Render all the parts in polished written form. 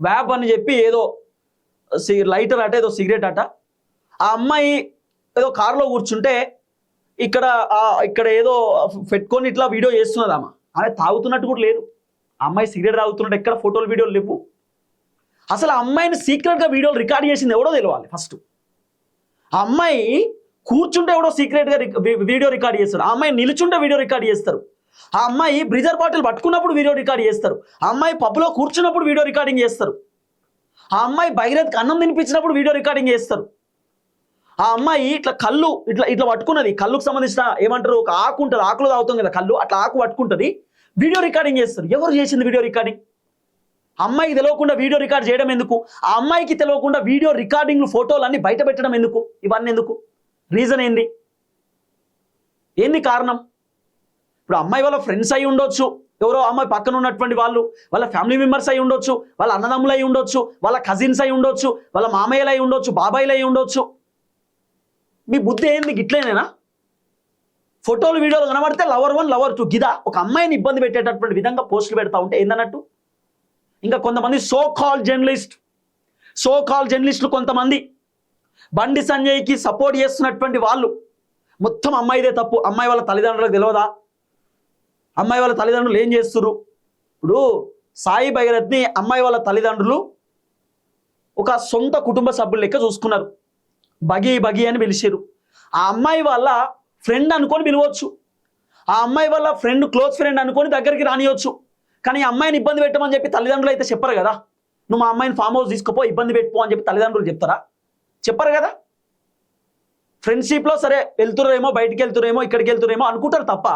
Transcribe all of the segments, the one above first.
వ్యాప్ అని చెప్పి ఏదో లైటర్ అట ఏదో సిగరెట్ అట. ఆ అమ్మాయి ఏదో కారులో కూర్చుంటే ఇక్కడ ఏదో పెట్టుకొని ఇట్లా వీడియో చేస్తున్నది. ఆమె తాగుతున్నట్టు కూడా లేదు. ఆ అమ్మాయి సిగరెట్ తాగుతున్నట్టు ఎక్కడ ఫోటోలు వీడియోలు లేవు. అసలు ఆ అమ్మాయిని సీక్రెట్గా వీడియోలు రికార్డ్ చేసింది ఎవడో తెలియాలి ఫస్ట్. ఆ అమ్మాయి కూర్చుంటే ఎవడో సీక్రెట్గా వీడియో రికార్డ్ చేస్తారు. ఆ అమ్మాయి నిలుచుంటే వీడియో రికార్డ్ చేస్తారు. ఆ అమ్మాయి బ్రిజర్ బాటిల్ పట్టుకున్నప్పుడు వీడియో రికార్డ్ చేస్తారు. ఆ అమ్మాయి పబ్లో కూర్చున్నప్పుడు వీడియో రికార్డింగ్ చేస్తారు. ఆ అమ్మాయి భగీరథ్కి అన్నం తినిపించినప్పుడు వీడియో రికార్డింగ్ చేస్తారు. ఆ అమ్మాయి ఇట్లా కళ్ళు ఇట్లా పట్టుకున్నది. కళ్ళుకు సంబంధించిన ఏమంటారు ఒక ఆకు ఉంటుంది, ఆకులో తాగుతాం కదా కళ్ళు, అట్లా ఆకు పట్టుకుంటుంది, వీడియో రికార్డింగ్ చేస్తారు. ఎవరు చేసింది వీడియో రికార్డింగ్? అమ్మాయికి తెలియకుండా వీడియో రికార్డ్ చేయడం ఎందుకు? ఆ అమ్మాయికి తెలియకుండా వీడియో రికార్డింగ్లు ఫోటోలు అన్ని బయట పెట్టడం ఎందుకు? ఇవన్నీ ఎందుకు? రీజన్ ఏంది కారణం? ఇప్పుడు అమ్మాయి వాళ్ళ ఫ్రెండ్స్ అయి ఉండొచ్చు, ఎవరో అమ్మాయి పక్కన ఉన్నటువంటి వాళ్ళు వాళ్ళ ఫ్యామిలీ మెంబర్స్ అయి ఉండొచ్చు, వాళ్ళ అన్నదమ్ములు అయి ఉండొచ్చు, వాళ్ళ కజిన్స్ అయి ఉండొచ్చు, వాళ్ళ మామయ్యలు అయి ఉండొచ్చు, బాబాయిలు అయి ఉండొచ్చు. మీ బుద్ధి ఏంది? గిట్లేనేనా? ఫోటోలు వీడియోలు కనబడితే లవర్ 1 లవర్ 2 గిదా ఒక అమ్మాయిని ఇబ్బంది పెట్టేటటువంటి విధంగా పోస్టులు పెడతా ఉంటే ఏందన్నట్టు? ఇంకా కొంతమంది సో కాల్ జర్నలిస్టులు కొంతమంది బండి సంజయ్కి సపోర్ట్ చేస్తున్నటువంటి వాళ్ళు మొత్తం అమ్మాయిదే తప్పు, అమ్మాయి వాళ్ళ తల్లిదండ్రులకు తెలియదా, అమ్మాయి వాళ్ళ తల్లిదండ్రులు ఏం చేస్తున్నారు? ఇప్పుడు సాయి భగీరథ్ని అమ్మాయి వాళ్ళ తల్లిదండ్రులు ఒక సొంత కుటుంబ సభ్యులు లెక్క చూసుకున్నారు. బగి అని పిలిచారు. ఆ అమ్మాయి వాళ్ళ ఫ్రెండ్ అనుకొని పిలవచ్చు, ఆ అమ్మాయి వాళ్ళ ఫ్రెండ్ క్లోజ్ ఫ్రెండ్ అనుకొని దగ్గరికి రానియవచ్చు. కానీ ఈ అమ్మాయిని ఇబ్బంది పెట్టమని చెప్పి తల్లిదండ్రులు అయితే చెప్పరు కదా. నువ్వు మా అమ్మాయిని ఫామ్ హౌస్ తీసుకుపో, ఇబ్బంది పెట్టుకో అని చెప్పి తల్లిదండ్రులు చెప్తారా? చెప్పరు కదా. ఫ్రెండ్షిప్లో సరే వెళ్తురేమో, బయటికి వెళ్తురేమో, ఇక్కడికి వెళ్తురేమో అనుకుంటారు తప్ప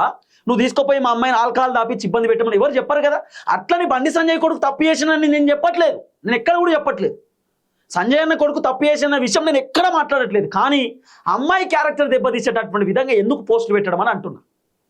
నువ్వు తీసుకుపోయి మా అమ్మాయిని ఆల్కహాల్ దాపించి ఇబ్బంది పెట్టమని ఎవరు చెప్పరు కదా. అట్లని బండి సంజయ్ కొడుకు తప్పు చేసినని నేను చెప్పట్లేదు, నేను ఎక్కడ కూడా చెప్పట్లేదు. సంజయ్ అన్న కొడుకు తప్పు చేసిన విషయం నేను ఎక్కడ మాట్లాడట్లేదు. కానీ అమ్మాయి క్యారెక్టర్ దెబ్బతీసేటటువంటి విధంగా ఎందుకు పోస్టులు పెట్టడం అని అంటున్నా.